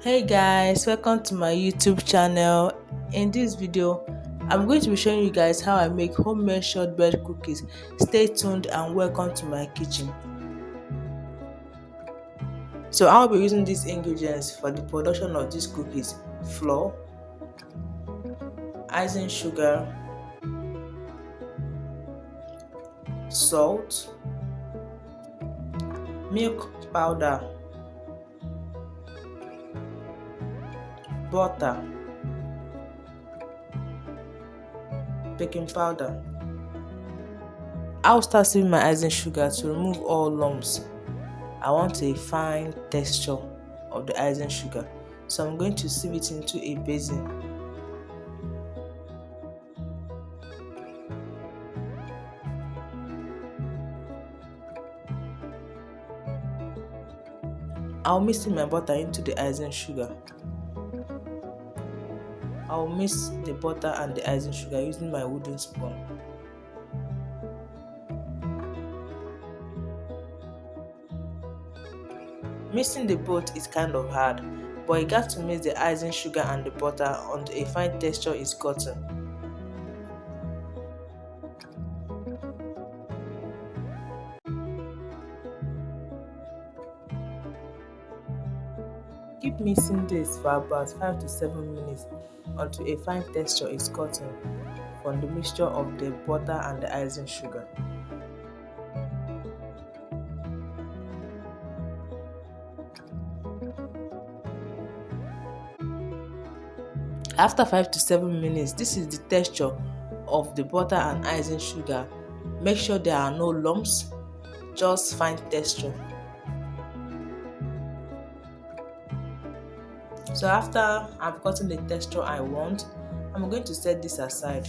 Hey guys, welcome to my YouTube channel. In this video, I'm going to be showing you guys how I make homemade shortbread cookies. Stay tuned and welcome to my kitchen. So I'll be using these ingredients for the production of these cookies: flour, icing sugar, salt, milk powder, butter, baking powder. I'll start sieving my icing sugar to remove all lumps. I want a fine texture of the icing sugar, so I'm going to sieve it into a basin. I'll mix in my butter into the icing sugar. I'll mix the butter and the icing sugar using my wooden spoon. Mixing the both is kind of hard, but you got to mix the icing sugar and the butter until a fine texture is gotten. Keep mixing this for about 5 to 7 minutes until a fine texture is gotten from the mixture of the butter and the icing sugar. After 5 to 7 minutes, this is the texture of the butter and icing sugar. Make sure there are no lumps, just fine texture. So after I've gotten the texture I want, I'm going to set this aside.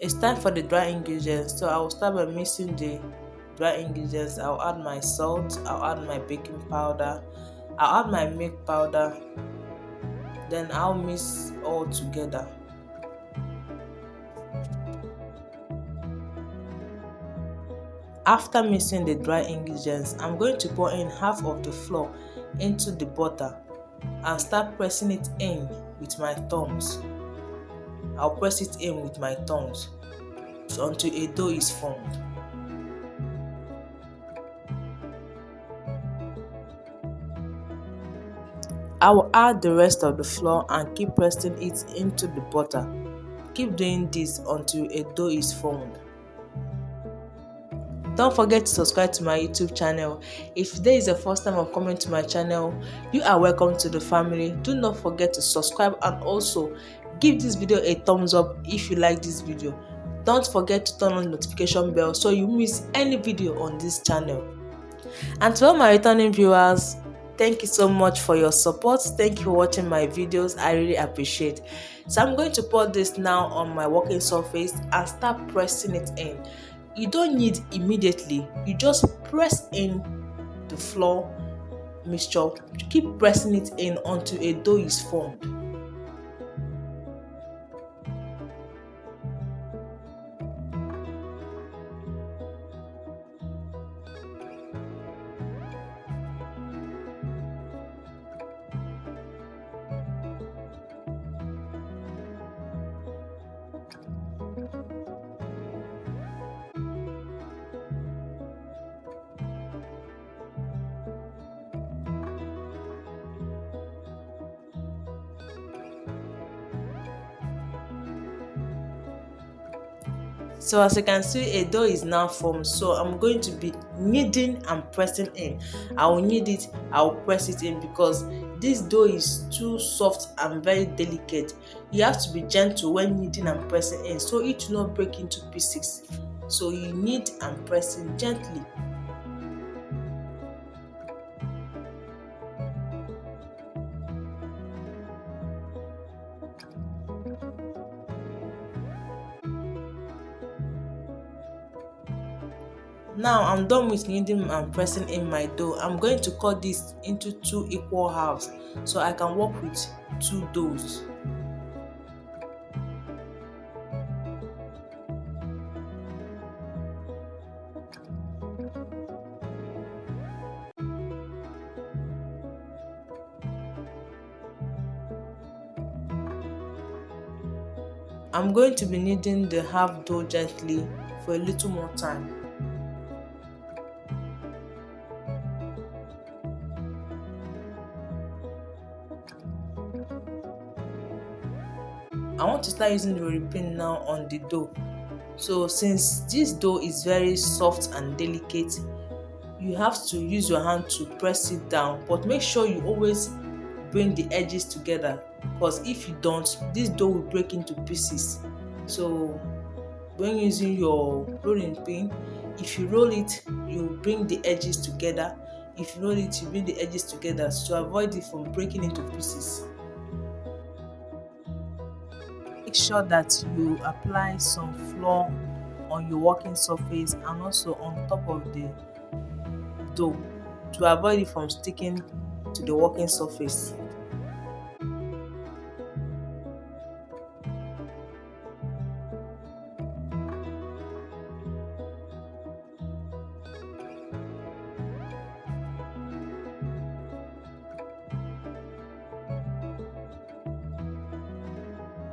It's time for the dry ingredients, so I will start by mixing the dry ingredients. I'll add my salt, I'll add my baking powder, I'll add my milk powder, then I'll mix all together. After mixing the dry ingredients, I'm going to pour in half of the flour into the butter and start pressing it in with my thumbs. I'll press it in with my thumbs until a dough is formed. I will add the rest of the flour and keep pressing it into the butter. Keep doing this until a dough is formed. Don't forget to subscribe to my YouTube channel. If today is the first time of coming to my channel, you are welcome to the family. Do not forget to subscribe and also give this video a thumbs up if you like this video. Don't forget to turn on the notification bell so you miss any video on this channel. And to all my returning viewers, thank you so much for your support. Thank you for watching my videos. I really appreciate. So I'm going to pour this now on my working surface and start pressing it in. You don't need immediately, you just press in the flour mixture. Keep pressing it in until a dough is formed. So as you can see, a dough is now formed, so I'm going to be kneading and pressing in. I will knead it, I will press it in because this dough is too soft and very delicate. You have to be gentle when kneading and pressing in so it will not break into pieces. So you knead and press in gently. Now I'm done with kneading and pressing in my dough. I'm going to cut this into 2 equal halves so I can work with 2 doughs. I'm going to be kneading the half dough gently for a little more time. I want to start using the rolling pin now on the dough. So since this dough is very soft and delicate, you have to use your hand to press it down, but make sure you always bring the edges together, because if you don't, this dough will break into pieces. So when using your rolling pin, if you roll it, you bring the edges together. If you roll it, you bring the edges together to avoid it from breaking into pieces. Make sure that you apply some flour on your working surface and also on top of the dough to avoid it from sticking to the working surface.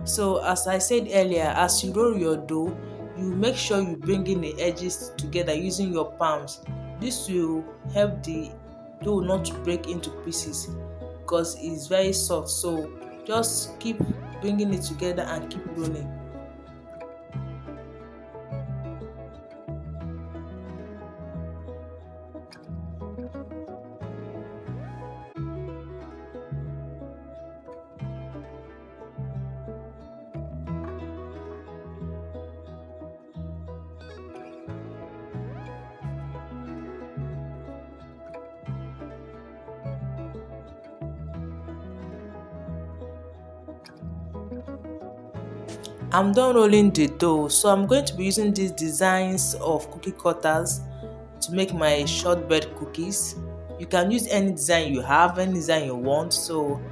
So as I said earlier, as you roll your dough, you make sure you bring in the edges together using your palms. This will help the dough not to break into pieces because it's very soft. So just keep bringing it together and keep rolling. I'm done rolling the dough, so I'm going to be using these designs of cookie cutters to make my shortbread cookies. You can use any design you have, any design you want. So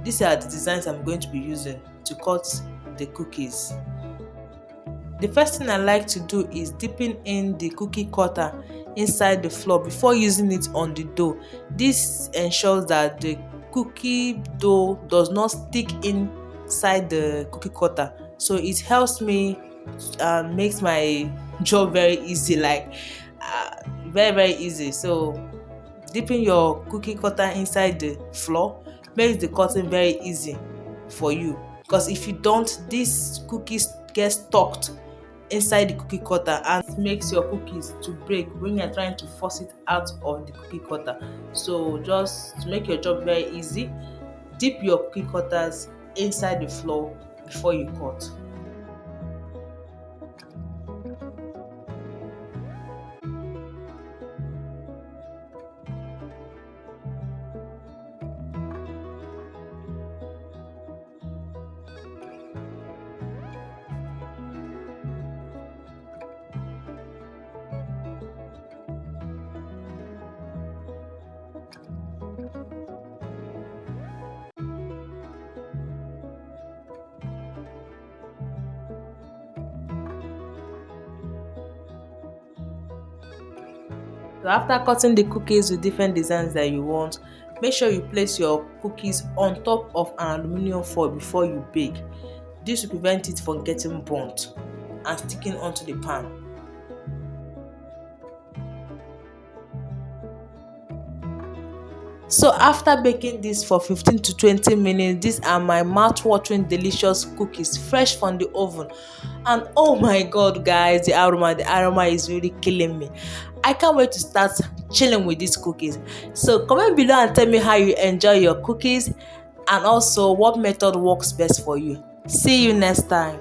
these are the designs I'm going to be using to cut the cookies. The first thing I like to do is dipping in the cookie cutter inside the flour before using it on the dough. This ensures that the cookie dough does not stick inside the cookie cutter. So it helps me and makes my job very easy, like very easy. So dipping your cookie cutter inside the flour makes the cutting very easy for you, because if you don't, these cookies get stuck inside the cookie cutter and it makes your cookies to break when you're trying to force it out of the cookie cutter. So just to make your job very easy, dip your cookie cutters inside the flour before you cut. So after cutting the cookies with different designs that you want, make sure you place your cookies on top of an aluminium foil before you bake. This will prevent it from getting burnt and sticking onto the pan. So after baking this for 15 to 20 minutes, these are my mouth-watering delicious cookies fresh from the oven. And oh my god guys, the aroma is really killing me. I can't wait to start chilling with these cookies. So comment below and tell me how you enjoy your cookies and also what method works best for you. See you next time.